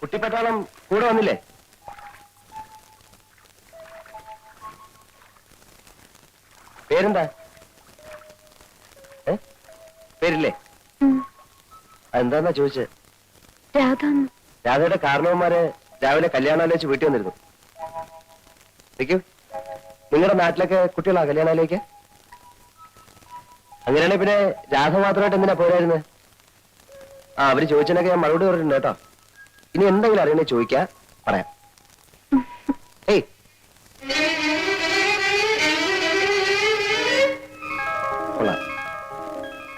കുട്ടിപ്പട്ടാളം കൂടെ വന്നില്ലേ? പേരെന്താ? പേരില്ലേ? അതെന്താന്നാ ചോദിച്ചത്? രാധയുടെ കാരണവന്മാര് രാവിലെ കല്യാണാലോചിച്ച് വീട്ടിൽ വന്നിരുന്നു. നിൽക്കൂ. നിങ്ങളുടെ നാട്ടിലൊക്കെ കുട്ടികളാ കല്യാണാലോചിക്ക? അങ്ങനെയാണെങ്കിൽ പിന്നെ രാധ മാത്രമായിട്ട് എന്തിനാ പോരായിരുന്നത്? അവര് ചോദിച്ചതിനൊക്കെ ഞാൻ മറുപടി പറഞ്ഞിട്ടുണ്ട് കേട്ടോ. ഇനി എന്തെങ്കിലും അറിയണേ ചോദിക്കാ, പറയാം. ഏയ്, കൊള്ളാം,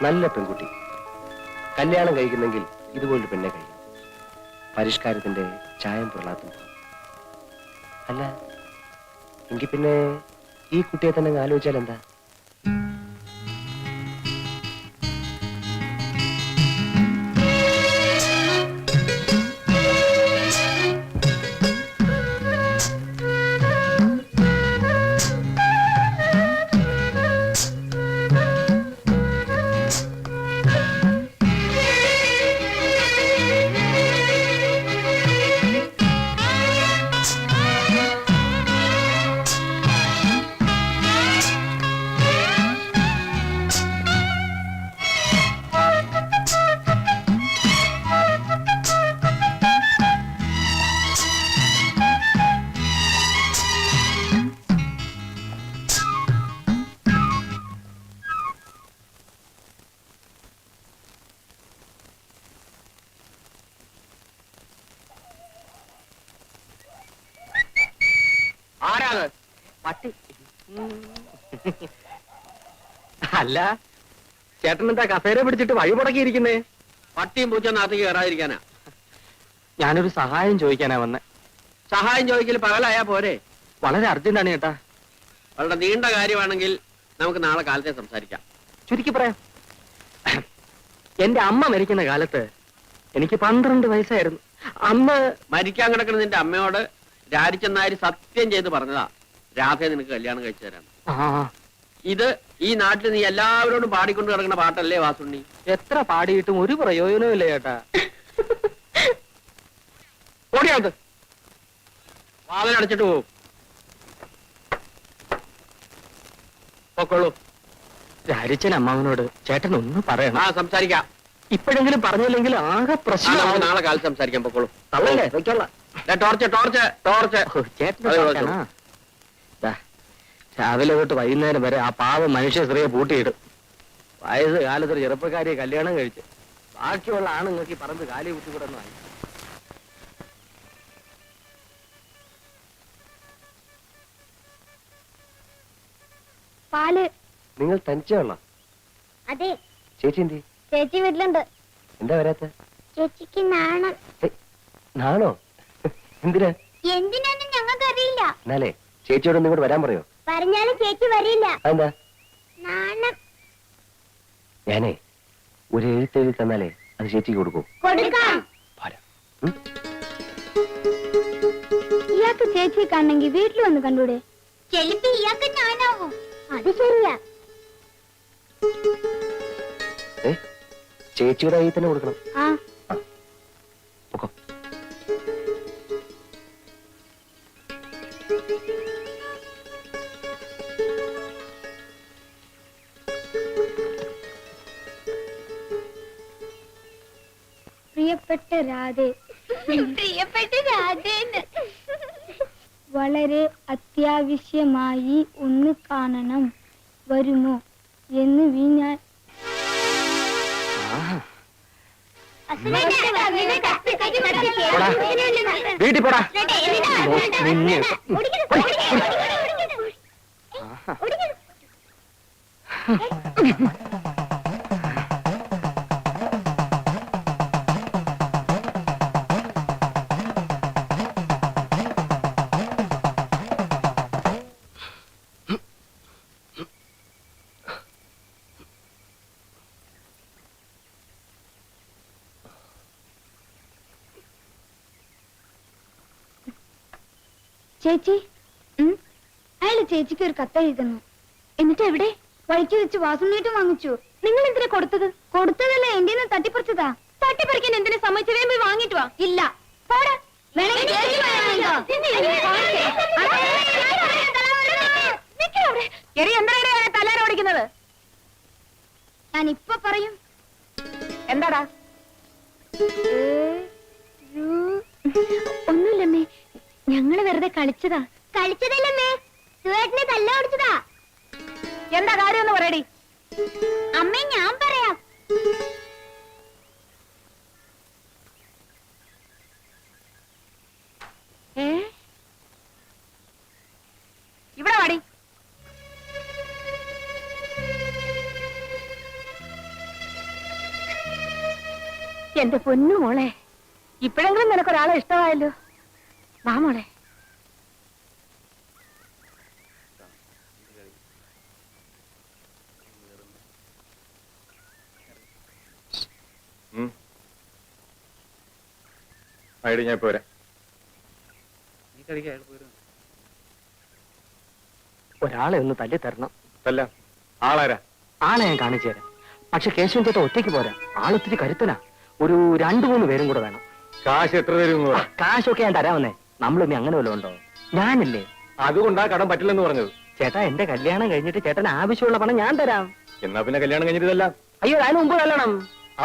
നല്ല പെൺകുട്ടി. കല്യാണം കഴിക്കുന്നെങ്കിൽ ഇതുപോലൊരു പെണ്ണെ കഴിക്കും. പരിഷ്കാരത്തിന്റെ ചായം പൊള്ളാത്തും. അല്ല എങ്കിൽ പിന്നെ ഈ കുട്ടിയെ തന്നെ ആലോചിച്ചാൽ എന്താ? പട്ടി അല്ല, ചേട്ടൻ എന്താ കസേര പിടിച്ചിട്ട് വഴി മുടക്കിയിരിക്കുന്നേ? പട്ടിയും പൂച്ചൊന്നകത്തേക്ക് കയറാതിരിക്കാനാ. ഞാനൊരു സഹായം ചോദിക്കാനാ വന്നെ. സഹായം ചോദിക്കൽ പകലായാ പോരെ? വളരെ അർജന്റാണ് ചേട്ടാ. വളരെ നീണ്ട കാര്യമാണെങ്കിൽ നമുക്ക് നാളെ കാലത്തെ സംസാരിക്കാം. ചുരുക്കി പറയാം. എന്റെ അമ്മ മരിക്കുന്ന കാലത്ത് എനിക്ക് 12 വയസ്സായിരുന്നു. അമ്മ മരിക്കാൻ കിടക്കുന്ന നിന്റെ അമ്മയോട് രാരിച്ചെന്നാരി സത്യം ചെയ്ത് പറഞ്ഞതാ രാധയെ നിനക്ക് കല്യാണം കഴിച്ചു തരാൻ. ഇത് ഈ നാട്ടിൽ നീ എല്ലാവരോടും പാടിക്കൊണ്ട് കിടക്കുന്ന പാട്ടല്ലേ വാസുണ്ണി? എത്ര പാടിയിട്ടും ഒരു പ്രയോജനവും ഇല്ല ചേട്ടാ. ഓടിയാത് വാതിലടച്ചിട്ട് പോവും. പൊക്കോളൂ. രാരിച്ചൻ അമ്മാവനോട് ചേട്ടൻ ഒന്ന് പറയണം. സംസാരിക്കാം. ഇപ്പോഴെങ്കിലും പറഞ്ഞില്ലെങ്കിൽ ആകെ പ്രശ്നം. നാളെ കാലത്ത് സംസാരിക്കാൻ. പൊക്കോളൂ. തള്ളല്ലേ, വെച്ചോളാം. ടോർച്ച് രാവിലെ തൊട്ട് വൈകുന്നേരം വരെ ആ പാവം മനുഷ്യ സ്ത്രീയെ പൂട്ടിയിടും. വയസ്സ് കാലത്തൊരു ചെറുപ്പക്കാരിയെ കല്യാണം കഴിച്ച് ബാക്കിയുള്ള ആണുങ്ങൾക്ക് ഈ പറമ്പ് കാലി കുത്തിക്കൂടൊന്നും ആയി. പാല് നിങ്ങൾ തനിച്ചുള്ള? അതെ. ചേച്ചി എന്തി? ചേച്ചി വീട്ടിലുണ്ട്. എന്താ വരാത്ത? ചേച്ചിക്ക് നാണം. നാണോ? എന്തിനാ? എന്തിനാന്നും ഞങ്ങൾക്കറിയില്ല. എന്നാലേ ചേച്ചിയോട് ഇങ്ങോട്ട് വരാൻ പറയോ? പറഞ്ഞാലും ചേച്ചി വരില്ല. അതെന്താ? നാണം. ഞാനേ ഒരു എഴുത്തെഴുതി തന്നാലേ അത് ചേച്ചിക്ക് കൊടുക്കൂ. കൊടുക്കാം. ഇയാൾക്ക് ചേച്ചി കാണണമെങ്കിൽ വീട്ടിൽ വന്ന് കണ്ടൂടെ? ചെലപ്പോ ഇയാൾക്ക് ഞാനാവും. അത് ശരിയാ. ചേച്ചിയുടെ കയ്യിൽ തന്നെ കൊടുക്കണം. പ്രിയപ്പെട്ട രാധേ, പ്രിയപ്പെട്ട രാധേന്ന് വളരെ അത്യാവശ്യമായി ഒന്ന് കാണണം, വരുമോ എന്ന് ഞാൻ വീട്ടിൽ പോടാ. ചേച്ചി, അയാള് ചേച്ചിക്ക് ഒരു കത്ത് എഴുതുന്നു. എന്നിട്ട് എവിടെ? വഴിക്ക് വെച്ച് വാസുണ്ണീട്ടും വാങ്ങിച്ചു. നിങ്ങൾ എന്തിനാ കൊടുത്തത്? കൊടുത്തതല്ല, എന്റെ തട്ടിപ്പറിച്ചതാ. തട്ടിപ്പറിക്കാൻ എന്തിനു സമ്മതിച്ചു വേമ്പി വാങ്ങിട്ട് വാ. ഇല്ല പോടാ. വേണമെങ്കിൽ ചേച്ചി വാങ്ങിക്കോ. എന്താണ് തലാര ഓടിക്കുന്നത്? ഞാൻ ഇപ്പൊ പറയും. എന്താടാ? ഒന്നുമില്ലമ്മേ, ഞങ്ങള് വെറുതെ കളിച്ചതാ. കളിച്ചതല്ലമ്മേ, സുവേട്ടനെ തല്ല ഓടിച്ചതാ. എന്താ കാര്യം ഒന്ന് പറയടി. അമ്മേ ഞാൻ പറയാം. ഇവിടെ വാടി. എന്റെ പൊന്നു മോളെ, ഇപ്പോഴെങ്കിലും നിനക്കൊരാളെ ഇഷ്ടമായല്ലോ. വാ മോളെ. ഞാൻ പോരാ. ഒരാളെ ഒന്ന് തല്ലി തരണം. അല്ല ആളാരാ? ആളെ ഞാൻ കാണിച്ചു തരാം. പക്ഷെ കേശവൻ ചേട്ടൻ ഒറ്റയ്ക്ക് പോരാ, ആളൊത്തിരി കരുത്തനാ. ഒരു 2-3 പേരും കൂടെ വേണം. കാശ് എത്ര തരും? കാശൊക്കെ ഞാൻ തരാമെന്നേ. നമ്മളിനി അങ്ങനെ വല്ലതും ഉണ്ടോ? ഞാനില്ലേ. അതുകൊണ്ടാ കടം പറ്റില്ലെന്ന് പറഞ്ഞത്. ചേട്ടാ, എന്റെ കല്യാണം കഴിഞ്ഞിട്ട് ചേട്ടന് ആവശ്യമുള്ള പണം ഞാൻ തരാം. എന്നാ പിന്നെ കല്യാണം കഴിഞ്ഞിട്ടല്ല. അയ്യോ, അതിന് മുമ്പ് കല്യാണം.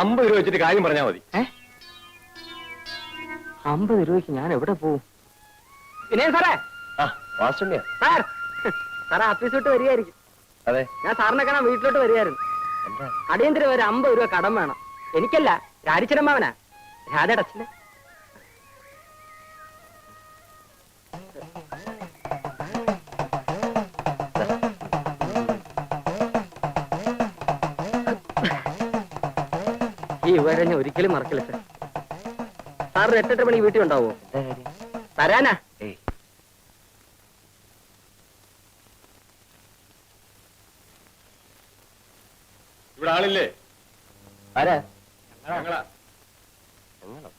50 രൂപ വെച്ചിട്ട് കാര്യം പറഞ്ഞാൽ മതി. 50 രൂപയ്ക്ക് ഞാൻ എവിടെ പോവും? പിന്നെ സാറേ, വാസുണ്യ. സാർ സാറേ ഓഫീസ് വിട്ട് വരികയായിരിക്കും. അതെ, ഞാൻ സാറിനെ കാണാൻ വീട്ടിലോട്ട് വരികയായിരുന്നു. എന്താ? അടിയന്തരം ഒരു 50 രൂപ കടം വേണം. എനിക്കല്ല, രാജിച്ചനമ്മാവനാ, രാധയുടെ അച്ഛന്. ഈ വിവരം ഞാൻ ഒരിക്കലും മറക്കില്ല സാർ. സാറിന് 8-8 മണിക്ക് വീട്ടിൽ ഉണ്ടാവോ? തരാനാ. ഏയ്, ഇവിടെ ആളില്ലേ? ആരാ? ഞങ്ങളാ. ഞങ്ങളോ?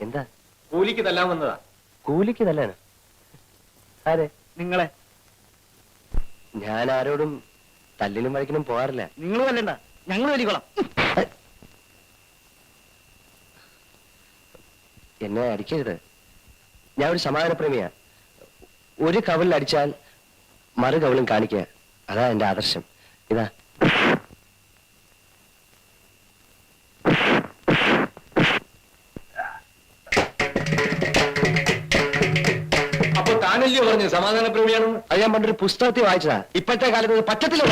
എന്താ? കൂലിക്ക് തല്ലാൻ വന്നതാ. കൂലിക്ക് തല്ലാന്? ആരെ? നിങ്ങളെ. ഞാൻ ആരോടും തല്ലിനും വഴക്കിനും പോകാറില്ല. നിങ്ങൾ വല്ലണ്ട, ഞങ്ങൾ വലിക്കോളാം. എന്നെ അടിക്കരുത്. ഞാൻ ഒരു സമാധാനപ്രേമിയാ. ഒരു കവലിൽ അടിച്ചാൽ മറു കവലും കാണിക്കുക, അതാ എന്റെ ആദർശം. ഇതാ. അപ്പൊ താനല്ലയോ പറഞ്ഞു സമാധാന പ്രേമിയാണെന്ന്? അത് ഞാൻ പണ്ടൊരു പുസ്തകത്തിൽ വായിച്ചതാ. ഇപ്പോഴത്തെ കാലത്ത് പറ്റത്തില്ല.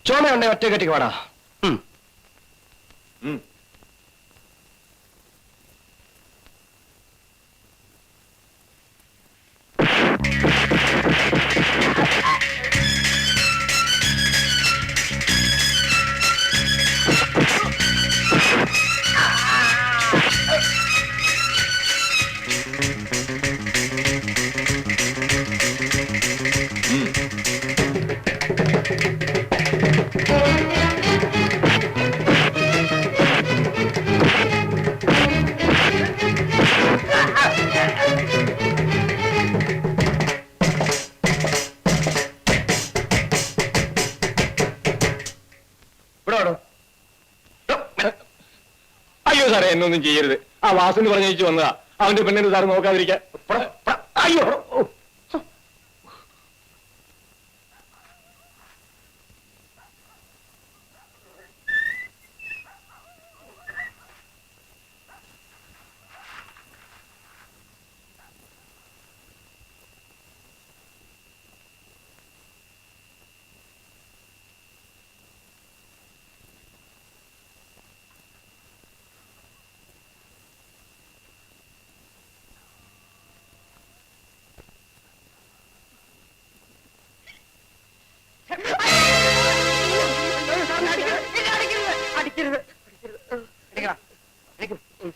ചോമയുണ്ടെ ഒറ്റ കെട്ടിക്ക് വാടാ. സാറേ എന്നൊന്നും ചെയ്യരുത്. ആ വാസുന്ന് പറഞ്ഞു വന്നതാ. അവന്റെ പെണ്ണിന് സാറ് നോക്കാതിരിക്കാൻ. അയ്യോ ഓ.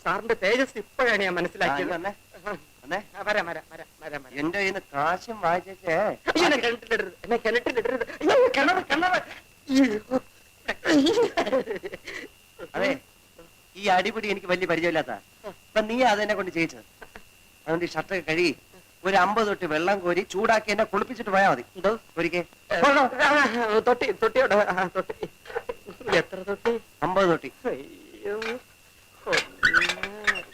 സാറിന്റെ തേജസ് ഇപ്പോഴാണ് ഞാൻ മനസ്സിലാക്കിയത്. എന്റെ കയ്യിൽ നിന്ന് കാശും വായിച്ചേ. എന്നെ കിണറ്റിലിടരുത്. അതെ, ഈ അടിപിടി എനിക്ക് വലിയ പരിചയമില്ലാത്ത. അപ്പൊ നീ അതെന്നെ കൊണ്ട് ചെയ്യിച്ചത്. അതുകൊണ്ട് ഈ ഷർട്ടൊക്കെ കഴുകി ഒരു 50 തൊട്ടി വെള്ളം കോരി ചൂടാക്കി എന്നെ കുളിപ്പിച്ചിട്ട് പോയാൽ മതി. എന്തോ ഒരിക്കൽ തൊട്ടിയോടെ തൊട്ടി എത്ര തൊട്ടി? 50 തൊട്ടി.